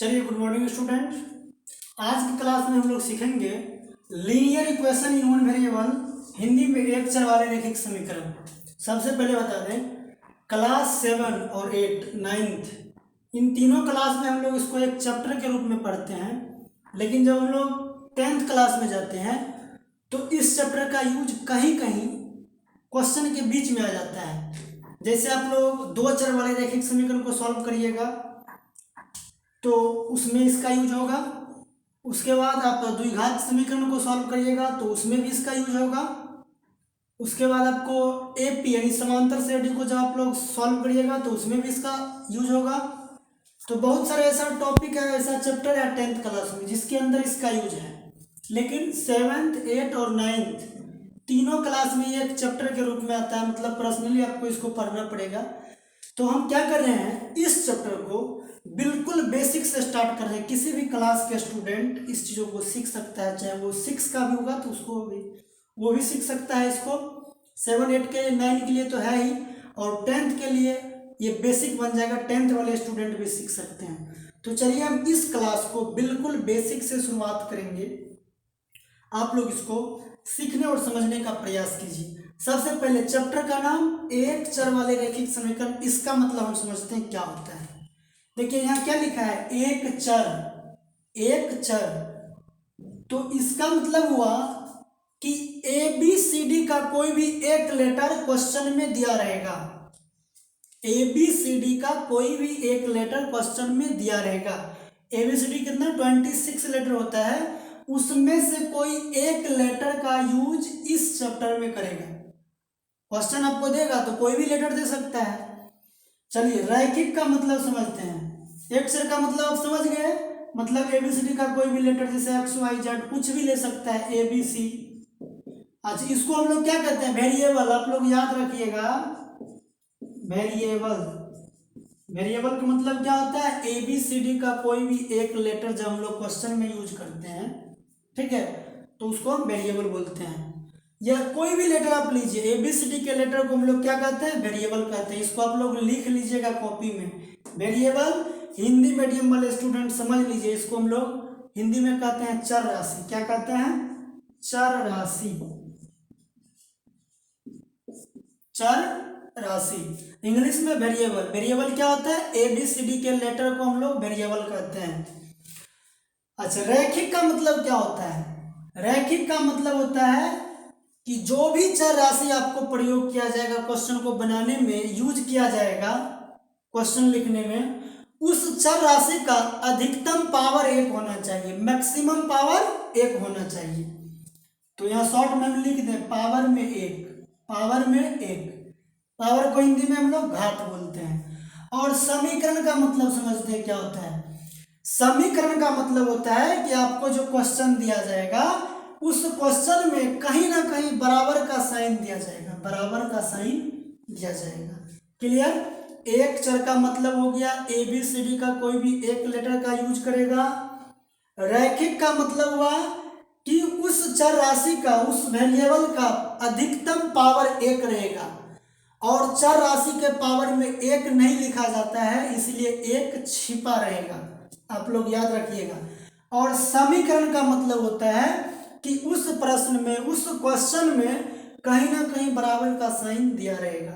चलिए, good morning student. आज की क्लास में हम लोग सीखेंगे linear equation in one variable, Hindi में एक चर वाले रैखिक समीकरण। सबसे पहले बता दें, क्लास 7 और 8 9th इन तीनों क्लास में हम लोग इसको एक चैप्टर के रूप में पढ़ते हैं, लेकिन जब हम लोग 10th क्लास में जाते हैं तो इस चैप्टर का यूज कहीं कहीं क्वेश्चन के बीच में आ जाता है। जैसे आप लोग दो चर वाले रैखिक समीकरण को सॉल्व करिएगा तो उसमें इसका यूज होगा। उसके बाद आप द्विघात समीकरण को सॉल्व करिएगा तो उसमें भी इसका यूज होगा। उसके बाद आपको एपी यानी समांतर श्रेणी को जब आप लोग सॉल्व करिएगा तो उसमें भी इसका यूज होगा। तो बहुत सारे ऐसा टॉपिक है, ऐसा चैप्टर है 10th क्लास में जिसके अंदर इसका यूज है, लेकिन 7th 8th और 9th तीनों क्लास में ये एक चैप्टर के रूप में आता है। मतलब पर्सनली आपको इसको पढ़ना पड़ेगा। तो हम क्या कर रहे हैं, इस चैप्टर को बिल्कुल बेसिक से स्टार्ट कर रहे हैं। किसी भी क्लास के स्टूडेंट इस चीज़ों को सीख सकता है, चाहे वो 6 का भी होगा तो उसको भी वो भी सीख सकता है। इसको 7 8 के 9 के लिए तो है ही, और 10th के लिए ये बेसिक बन जाएगा। 10th वाले स्टूडेंट भी सीख सकते हैं। तो चलिए हम इस क्लास को बिल्कुल बेसिक से शुरुआत करेंगे। आप लोग इसको सीखने और समझने का प्रयास कीजिए। सबसे पहले चैप्टर का नाम एक चर वाले रैखिक समीकरण। इसका मतलब हम समझते हैं क्या होता है। देखिए यहाँ क्या लिखा है, एक चर। एक चर तो इसका मतलब हुआ कि ABCD का कोई भी एक लेटर क्वेश्चन में दिया रहेगा। ABCD का कोई भी एक लेटर क्वेश्चन में दिया रहेगा। ABCD कितना 26 लेटर होता है, उसमें से कोई एक लेटर का यूज इस चैप्टर में करेगा। क्वेश्चन आपको देगा तो कोई भी लेटर दे सकता है। चलिए रैखिक का मतलब समझते हैं। एक चर का मतलब आप समझ गए, मतलब ABCD का कोई भी लेटर जैसे XYZ कुछ भी ले सकता है, ABC। अच्छा, इसको हम लोग क्या कहते हैं, वेरिएबल। आप लोग याद रखिएगा, वेरिएबल। वेरिएबल का मतलब क्या होता है, ABCD का कोई भी एक लेटर जब हम लोग क्वेश्चन में यूज करते हैं, ठीक है, तो उसको हम वेरिएबल बोलते हैं। या कोई भी लेटर आप लीजिए, ABCD के लेटर को हम लोग क्या कहते हैं, वेरिएबल कहते हैं। इसको आप लोग लिख लीजिएगा कॉपी में, वेरिएबल। हिंदी मीडियम वाले स्टूडेंट समझ लीजिए, इसको हम लोग हिंदी में कहते हैं चर राशि। क्या कहते हैं, चर राशि। चर राशि इंग्लिश में वेरिएबल। वेरिएबल क्या होता है, ABCD के लेटर को हम लोग वेरिएबल कहते हैं। अच्छा, रैखिक का मतलब क्या होता है, रैखिक का मतलब होता है कि जो भी चर राशि आपको प्रयोग किया जाएगा, क्वेश्चन को बनाने में यूज किया जाएगा, क्वेश्चन लिखने में, उस चर राशि का अधिकतम पावर 1 होना चाहिए, मैक्सिमम पावर 1 होना चाहिए। तो यहाँ शॉर्ट में हम लिख दें पावर में 1, पावर में 1। पावर को हिंदी में हम लोग घात बोलते हैं। और समीकरण का मतलब समझते हैं क्या होता है। समीकरण का मतलब होता है कि आपको जो क्वेश्चन दिया जाएगा उस क्वेश्चन में कहीं ना कहीं बराबर का साइन दिया जाएगा, बराबर का साइन दिया जाएगा। क्लियर। एक चर का मतलब हो गया ABCD का कोई भी एक लेटर का यूज करेगा। रैखिक का मतलब हुआ कि उस चर राशि का, उस वेरिएबल का अधिकतम पावर 1 रहेगा, और चर राशि के पावर में 1 नहीं लिखा जाता है, इसलिए 1 छिपा रहेगा। आप लोग याद रखिएगा। और समीकरण का मतलब होता है कि उस प्रश्न में, उस क्वेश्चन में कहीं ना कहीं बराबर का साइन दिया रहेगा।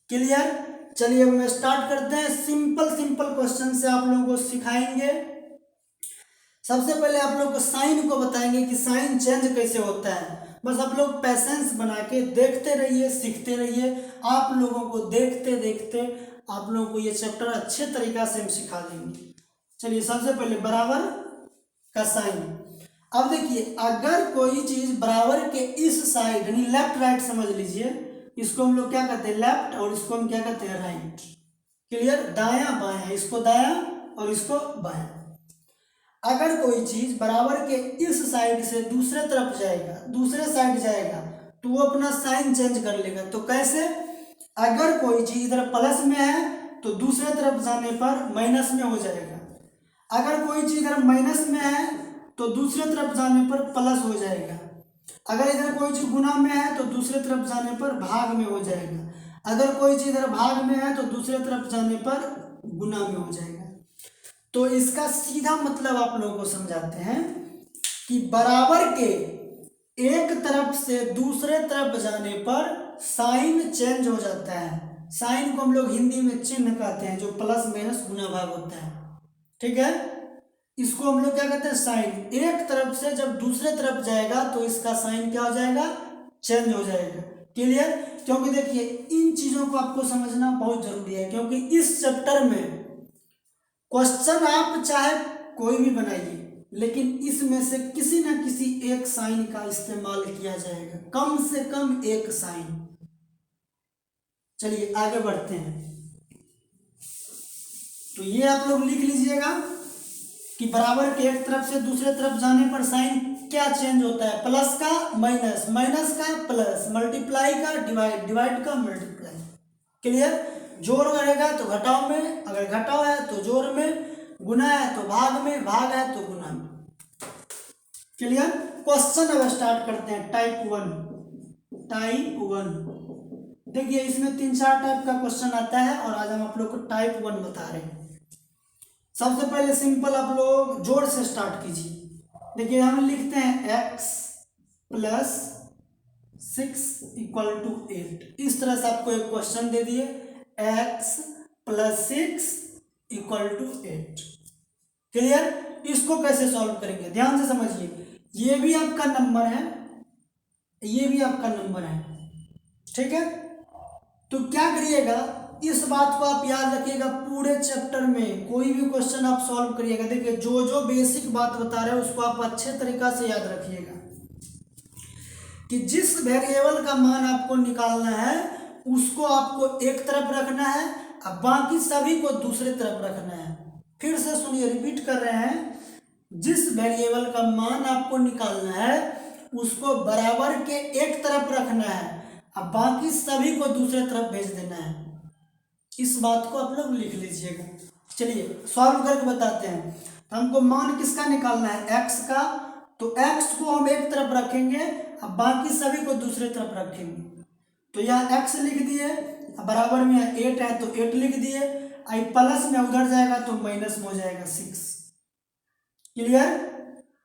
क्लियर। चलिए अब हम स्टार्ट करते हैं। सिंपल सिंपल क्वेश्चन से आप लोगों को सिखाएंगे। सबसे पहले आप लोग को साइन को बताएंगे कि साइन चेंज कैसे होता है। बस आप लोग पैसेंस बना के देखते रहिए, सीखते रहिए। आप लोगों को देखते देखते आप लोगों को ये चैप्टर अच्छे तरीका से हम सिखा देंगे। चलिए सबसे पहले बराबर का साइन। अब देखिए, अगर कोई चीज बराबर के इस साइड यानी लेफ्ट राइट समझ लीजिए, इसको हम लोग क्या कहते हैं, लेफ्ट, और इसको हम क्या कहते हैं, राइट। क्लियर। दायां बायां, इसको दायां और इसको बायां। अगर कोई चीज बराबर के इस साइड से दूसरे तरफ जाएगा, दूसरे साइड जाएगा, तो वो अपना साइन चेंज कर लेगा। तो कैसे, अगर कोई चीज इधर प्लस में है तो दूसरे तरफ जाने पर माइनस में हो जाएगा। अगर कोई चीज इधर माइनस में है तो दूसरे तरफ जाने पर प्लस हो जाएगा। अगर इधर कोई चीज गुना में है तो दूसरे तरफ जाने पर भाग में हो जाएगा। अगर कोई चीज इधर भाग में है तो दूसरे तरफ जाने पर गुना में हो जाएगा। तो इसका सीधा मतलब आप लोगों को समझाते हैं कि बराबर के एक तरफ से दूसरे तरफ जाने पर साइन चेंज हो जाता है। साइन को हम लोग हिंदी में चिन्ह कहते हैं, जो प्लस माइनस गुना भाग होता है, ठीक है। इसको हम लोग क्या कहते हैं, साइन। एक तरफ से जब दूसरे तरफ जाएगा तो इसका साइन क्या हो जाएगा, चेंज हो जाएगा। क्लियर। क्योंकि देखिए इन चीजों को आपको समझना बहुत जरूरी है, क्योंकि इस चैप्टर में क्वेश्चन आप चाहे कोई भी बनाइए, लेकिन इसमें से किसी ना किसी एक साइन का इस्तेमाल किया जाएगा, कम से कम एक साइन। चलिए आगे बढ़ते हैं। तो ये आप लोग लिख लीजिएगा कि बराबर के एक तरफ से दूसरे तरफ जाने पर साइन क्या चेंज होता है, प्लस का माइनस, माइनस का प्लस, मल्टीप्लाई का डिवाइड, डिवाइड का मल्टीप्लाई। क्लियर। जोड़ रहेगा तो घटाव में, अगर घटाव है तो जोड़ में, गुना है तो भाग में, भाग है तो गुना में। क्लियर। क्वेश्चन अब स्टार्ट करते हैं। टाइप 1। टाइप 1 देखिए इसमें 3-4 टाइप का क्वेश्चन आता है और आज हम आप लोग को टाइप 1 बता रहे हैं। सबसे पहले सिंपल आप लोग जोड़ से स्टार्ट कीजिए। देखिए हम लिखते हैं x प्लस 6 इक्वल टू 8। इस तरह से आपको एक क्वेश्चन दे दिए, x plus 6 equal to 8। Clear. इसको कैसे सॉल्व करेंगे, ध्यान से समझिए। ये भी आपका नंबर है, ये भी आपका नंबर है, ठीक है। तो क्या करिएगा, इस बात को आप याद रखिएगा, पूरे चैप्टर में कोई भी क्वेश्चन आप सॉल्व करिएगा, देखिए जो जो बेसिक बात बता रहे हैं उसको आप अच्छे तरीका से याद रखिएगा कि जिस वेरिएबल का मान आपको निकालना है उसको आपको एक तरफ रखना है और बाकी सभी को दूसरे तरफ रखना है। फिर से सुनिए, रिपीट कर रहे हैं, जिस वेरिएबल का मान आपको निकालना है उसको बराबर के एक तरफ रखना है और बाकी सभी को दूसरे तरफ भेज देना है। इस बात को आप लोग लिख लीजिएगा। चलिए सॉल्व करके बताते हैं। तो हमको मान किसका निकालना है, x का। तो x को हम एक तरफ रखेंगे और बाकी सभी को दूसरे तरफ रखेंगे। तो यहाँ x लिख दिए, बराबर में 8 है तो 8 लिख दिए, आई प्लस में उधर जाएगा तो माइनस में हो जाएगा 6। क्लियर।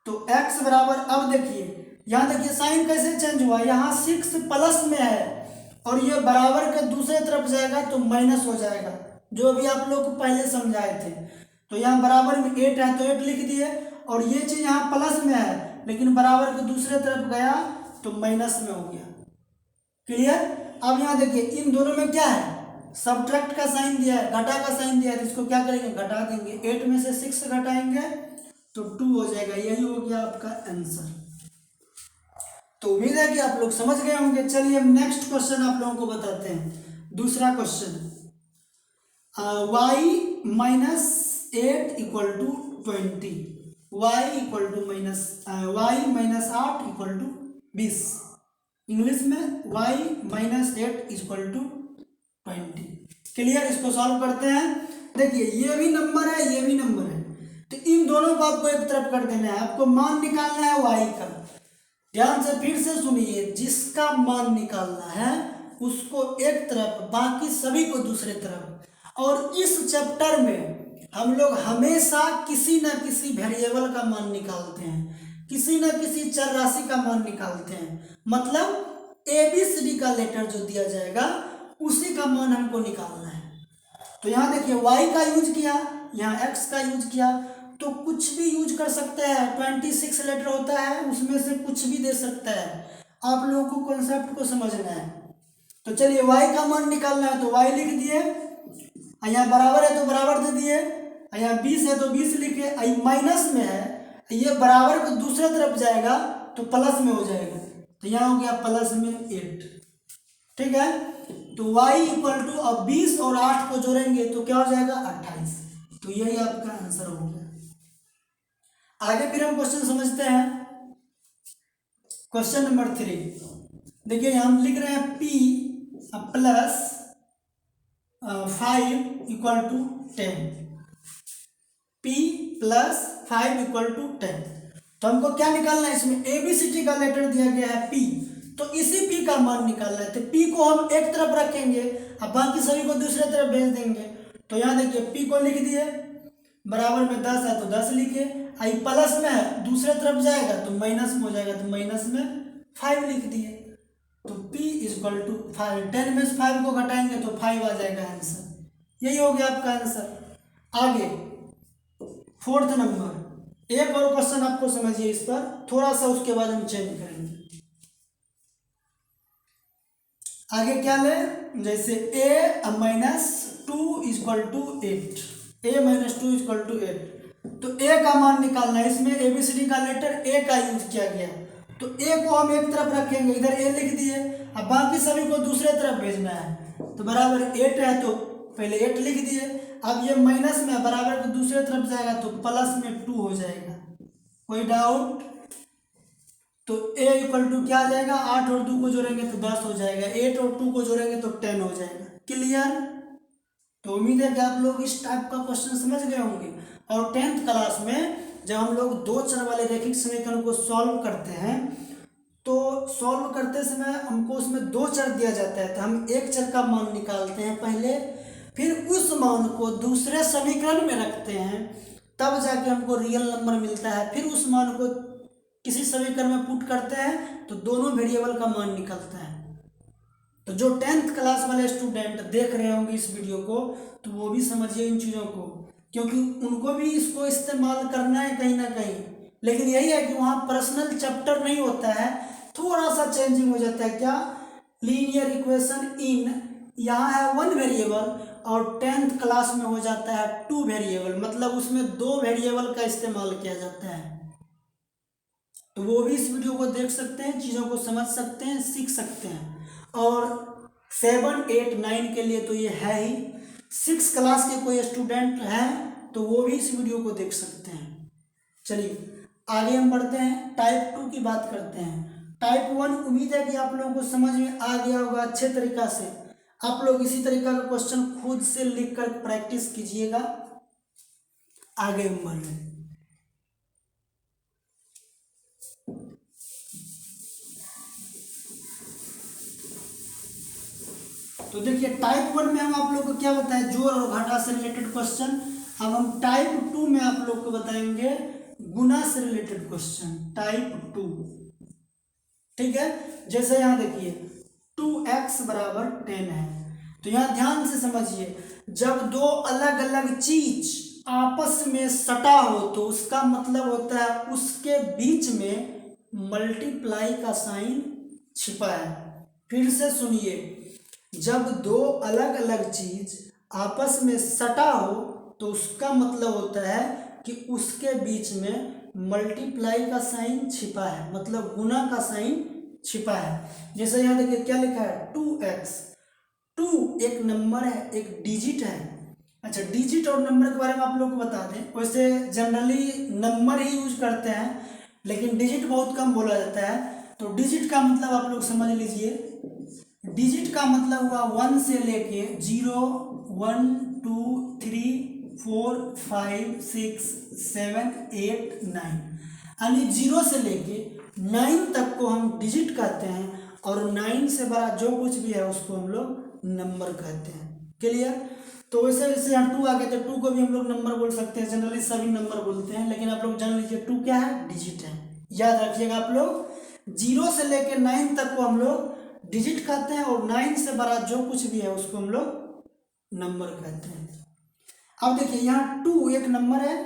तो x बराबर, अब देखिए यहाँ देखिए साइन कैसे चेंज हुआ, यहाँ 6 प्लस में है और ये बराबर के दूसरे तरफ जाएगा तो माइनस हो जाएगा, जो अभी आप लोग को पहले समझाए थे। तो यहाँ बराबर में 8 है तो 8 लिख दिए, और ये चीज यहाँ प्लस में है लेकिन बराबर के दूसरे तरफ गया तो माइनस में हो गया। क्लियर। अब यहाँ देखिए इन दोनों में क्या है, सब्ट्रैक्ट का साइन दिया है, घटा का साइन दिया है, तो इसको क्या करेंगे, घटा देंगे। 8 में से 6 घटाएंगे तो 2 हो जाएगा। यही हो गया आपका आंसर। तो उम्मीद है कि आप लोग समझ गए होंगे। चलिए हम नेक्स्ट क्वेश्चन आप लोगों को बताते हैं। दूसरा question, y minus 8 equal to 20, y equal to y minus 8 equal to 20। English में y minus 8 equal to 20। Clear. इसको सॉल्व करते हैं। देखिए ये भी नंबर है, ये भी नंबर है, तो इन दोनों को आपको एक तरफ कर देना है। आपको मान निकालना है y का। ध्यान से फिर से सुनिए, जिसका मान निकालना है उसको एक तरफ, बाकी सभी को दूसरे तरफ। और इस चैप्टर में हम लोग हमेशा किसी न किसी वेरिएबल का मान निकालते हैं, किसी न किसी चर राशि का मान निकालते हैं। मतलब ABCD का लेटर जो दिया जाएगा उसी का मान हमको निकालना है। तो यहाँ देखिए y का यूज किया, यहाँ x का यूज किया, तो कुछ भी यूज कर सकते हैं। 26 लेटर होता है, उसमें से कुछ भी दे सकता है। आप लोगों को कॉन्सेप्ट को समझना है। तो चलिए y का मान निकालना है तो y लिख दिए, यहाँ बराबर है तो बराबर दे दिए, यहाँ 20 है तो 20 लिखे, आई माइनस में है, ये बराबर को दूसरे तरफ जाएगा तो प्लस में हो जाएगा, तो यहाँ हो गया प्लस में 8। ठीक है। तो y इक्वल टू, अब 20 और 8 को जोड़ेंगे तो क्या हो जाएगा 28। तो यही आपका आंसर हो गया। आगे फिर हम क्वेश्चन समझते हैं। क्वेश्चन नंबर 3 देखिए, हम लिख रहे हैं p plus 5 equal to 10, p plus 5 equal to 10। तो हमको क्या निकालना है, इसमें ABCD का लेटर दिया गया है p, तो इसी p का मान निकालना है। तो p को हम एक तरफ रखेंगे और बाकी सभी को दूसरे तरफ भेज देंगे। तो यहाँ देखिए p को लिख दिए, बराबर में 10 है तो 10 लिखे, आई प्लस में है दूसरे तरफ जाएगा तो माइनस में हो जाएगा, तो माइनस में 5 लिख दिए। तो P इक्वल टू 5, 10 में से 5 को घटाएंगे तो 5 आ जाएगा आंसर। यही हो गया आपका आंसर। आगे 4th नंबर, एक और क्वेश्चन आपको समझिए, इस पर थोड़ा सा उसके बाद हम चेंज करेंगे। आगे क्या ले, जैसे a minus 2 equal to 8, a minus 2 equal to 8, तो a का मान निकालना है। इसमें ABCD का लेटर a का यूज किया गया, तो a को हम एक तरफ रखेंगे, इधर a लिख दिए, अब बाकी सभी को दूसरे तरफ भेजना है, तो बराबर 8 है तो पहले 8 लिख दिए। अब ये माइनस में बराबर के दूसरे तरफ जाएगा तो प्लस में 2 हो जाएगा। कोई डाउट? तो a इक्वल टू क्या आ जाएगा, 8 और 2 को जोड़ेंगे तो 10 हो जाएगा, 8 और 2 को जोड़ेंगे तो 10 हो जाएगा। क्लियर? तो उम्मीद है कि आप लोग इस टाइप का क्वेश्चन समझ गए होंगे। और 10th क्लास में जब हम लोग 2 चर वाले रैखिक समीकरण को सॉल्व करते हैं, तो सॉल्व करते समय हमको उसमें 2 चर दिया जाता है, तो हम एक चर का मान निकालते हैं पहले, फिर उस मान को दूसरे समीकरण में रखते हैं, तब जाके हमको रियल नंबर मिलता है। फिर उस मान को किसी समीकरण में पुट करते हैं तो दोनों वेरिएबल का मान निकलता है। तो जो 10th क्लास वाले स्टूडेंट देख रहे होंगे इस वीडियो को, तो वो भी समझिए इन चीज़ों को, क्योंकि उनको भी इसको इस्तेमाल करना है कहीं ना कहीं। लेकिन यही है कि वहाँ पर्सनल चैप्टर नहीं होता है, थोड़ा सा चेंजिंग हो जाता है। क्या, लीनियर इक्वेशन इन, यहाँ है 1 वेरिएबल और 10th क्लास में हो जाता है 2 वेरिएबल, मतलब उसमें 2 वेरिएबल का इस्तेमाल किया जाता है। तो वो भी इस वीडियो को देख सकते हैं, चीज़ों को समझ सकते हैं, सीख सकते हैं। और 7, 8, 9 के लिए तो ये है ही। 6 क्लास के कोई स्टूडेंट हैं तो वो भी इस वीडियो को देख सकते हैं। चलिए आगे हम बढ़ते हैं, टाइप 2 की बात करते हैं। टाइप 1 उम्मीद है कि आप लोगों को समझ में आ गया होगा अच्छे तरीका से। आप लोग इसी तरीका का क्वेश्चन खुद से लिख कर प्रैक्टिस कीजिएगा। आगे हम बढ़ रहे हैं। तो देखिए टाइप 1 में हम आप लोग को क्या बताएं, जोड़ और घटा से रिलेटेड क्वेश्चन। अब हम टाइप 2 में आप लोग को बताएंगे गुना से रिलेटेड क्वेश्चन, टाइप 2। ठीक है, जैसे यहाँ देखिए 2x बराबर 10 है, तो यहाँ ध्यान से समझिए, जब दो अलग अलग चीज आपस में सटा हो तो उसका मतलब होता है उसके बीच में मल्टीप्लाई का साइन छिपा है। फिर से सुनिए, जब दो अलग अलग चीज आपस में सटा हो तो उसका मतलब होता है कि उसके बीच में मल्टीप्लाई का साइन छिपा है, मतलब गुना का साइन छिपा है। जैसे यहाँ देखिए क्या लिखा है, 2x, 2 एक नंबर है, एक डिजिट है। अच्छा, डिजिट और नंबर के बारे में आप लोग को बता दें, वैसे जनरली नंबर ही यूज करते हैं, लेकिन डिजिट बहुत कम बोला जाता है। तो डिजिट का मतलब आप लोग समझ लीजिए, डिजिट का मतलब हुआ 1 से लेके 0, 1, 2, 3, 4, 5, 6, 7, 8, 9, यानी 0 से लेके 9 तक को हम डिजिट कहते हैं, और 9 से बड़ा जो कुछ भी है उसको हम लोग नंबर कहते हैं। क्लियर? तो वैसे जैसे यहाँ 2 आ गया, तो 2 को भी हम लोग नंबर बोल सकते हैं, जनरली सभी नंबर बोलते हैं, लेकिन आप लोग जान लीजिए 2 क्या है, डिजिट है। याद रखिएगा आप लोग, 0 से लेके 9 तक को हम लोग डिजिट कहते हैं, और 9 से बड़ा जो कुछ भी है उसको हम लोग नंबर कहते हैं। अब देखिए यहाँ 2 एक नंबर है,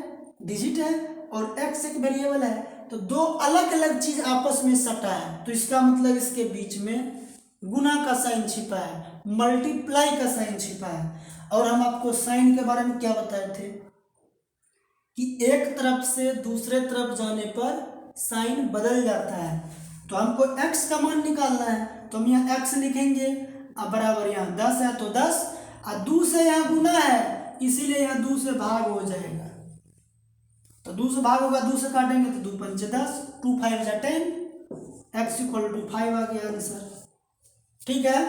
डिजिट है, और x एक वेरिएबल है, तो दो अलग अलग चीज आपस में सटा है, तो इसका मतलब इसके बीच में गुना का साइन छिपा है, मल्टीप्लाई का साइन छिपा है। और हम आपको साइन के बारे में क्या बताए थे कि एक तरफ से दूसरे तरफ जाने पर साइन बदल जाता है। तो हमको x का मान निकालना है, तो हम यहाँ x लिखेंगे, अब बराबर यहाँ 10 है तो 10, और 2 से यहाँ गुना है, इसीलिए यहाँ 2 से भाग हो जाएगा। तो 2 से भाग होगा, 2 से काटेंगे तो 2 पंचे 10, 2 5 जा 10, x इक्वल टू 5 आ गया आंसर। ठीक है,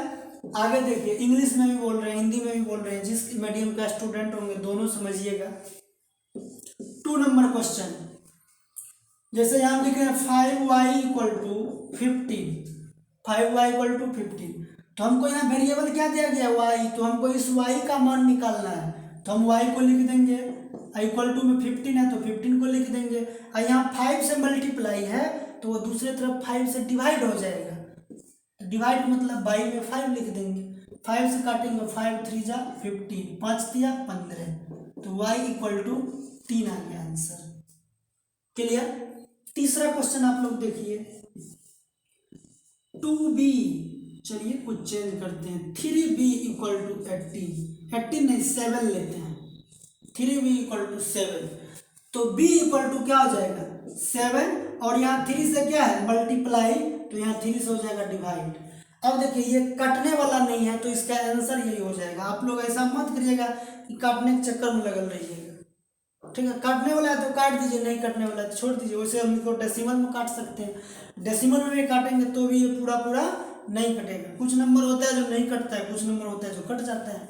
आगे देखिए, इंग्लिश में भी बोल रहे हैं, हिंदी में भी बोल रहे हैं, जिस मीडियम का स्टूडेंट होंगे दोनों समझिएगा। 2 नंबर क्वेश्चन, जैसे यहाँ लिखे हैं 5y equal to 15, 5y equal to 15, तो हमको यहाँ वेरिएबल क्या दिया गया y, तो हमको इस y का मान निकालना है, तो हम y को लिख देंगे इक्वल टू में 15 है तो 15 को लिख देंगे, और यहाँ 5 से मल्टीप्लाई है तो वो दूसरे तरफ 5 से डिवाइड हो जाएगा, तो डिवाइड मतलब बाई में 5 लिख देंगे, 5 से काटेंगे 5 3 जा 15, 5 दिया 15, तो y इक्वल टू 3 आ गया आंसर। क्लियर। तीसरा क्वेश्चन आप लोग देखिए, 2b, चलिए कुछ चेंज करते हैं, 3b इक्वल टू 18 नहीं 7 लेते हैं, 3b इक्वल टू 7, तो b इक्वल टू क्या हो जाएगा 7, और यहाँ 3 से क्या है मल्टीप्लाई, तो यहाँ 3 से हो जाएगा डिवाइड। अब देखिए ये कटने वाला नहीं है तो इसका आंसर यही हो जाएगा। आप लोग ऐसा मत करिएगा कि काटने के चक्कर में लगल रहिएगा, ठीक है, काटने वाला है तो काट दीजिए, नहीं कटने वाला है तो छोड़ दीजिए। वैसे हम इसको डेसिमल में काट सकते हैं, डेसिमल में भी काटेंगे तो भी ये पूरा पूरा नहीं कटेगा, कुछ नंबर होता है जो नहीं कटता है, कुछ नंबर होता है जो कट जाता है।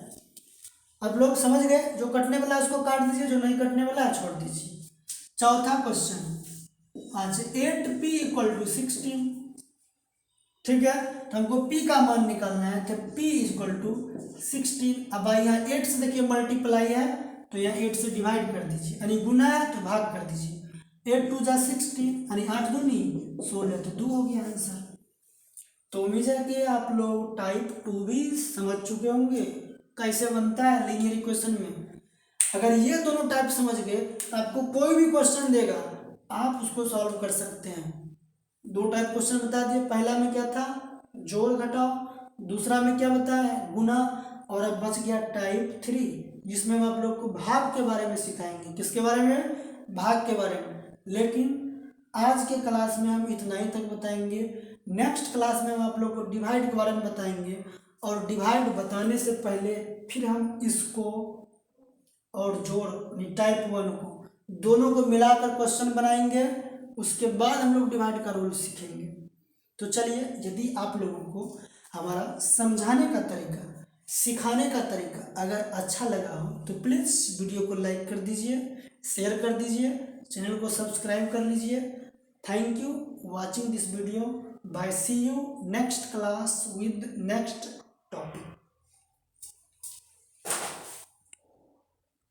अब लोग समझ गए, जो कटने वाला है उसको काट दीजिए, जो नहीं कटने वाला है छोड़ दीजिए। चौथा क्वेश्चन, आज 8p इक्वल टू 16, ठीक है, तो हमको p का मान निकालना है, तो p इक्वल टू 16। अब यहाँ 8 से देखिए मल्टीप्लाई है तो यहाँ 8 से डिवाइड कर दीजिए, यानी गुना है तो भाग कर दीजिए, 8 2 जा 16, यानी 8 दूनी 16, तो 2 हो गया आंसर। तो उम्मीद है कि आप लोग टाइप 2 भी समझ चुके होंगे कैसे बनता है लीनियर इक्वेशन में। अगर ये दोनों टाइप समझ गए तो आपको कोई भी क्वेश्चन देगा आप उसको सॉल्व कर सकते हैं। 2 टाइप क्वेश्चन बता दिए, पहला में क्या था जोड़ घटाओ, दूसरा में क्या बताया गुना, और अब बच गया टाइप 3 जिसमें हम आप लोग को भाग के बारे में सिखाएंगे। किसके बारे में? भाग के बारे में। लेकिन आज के क्लास में हम इतना ही तक बताएंगे, नेक्स्ट क्लास में हम आप लोग को डिवाइड के बारे में बताएंगे, और डिवाइड बताने से पहले फिर हम इसको और जोड़ टाइप 1 को दोनों को मिलाकर क्वेश्चन बनाएंगे, उसके बाद हम लोग डिवाइड का रूल सीखेंगे। तो चलिए, यदि आप लोगों को हमारा समझाने का तरीका, सिखाने का तरीका अगर अच्छा लगा हो तो प्लीज़ वीडियो को लाइक कर दीजिए, शेयर कर दीजिए, चैनल को सब्सक्राइब कर लीजिए। Thank you watching this video. Bye, see you next class with next topic.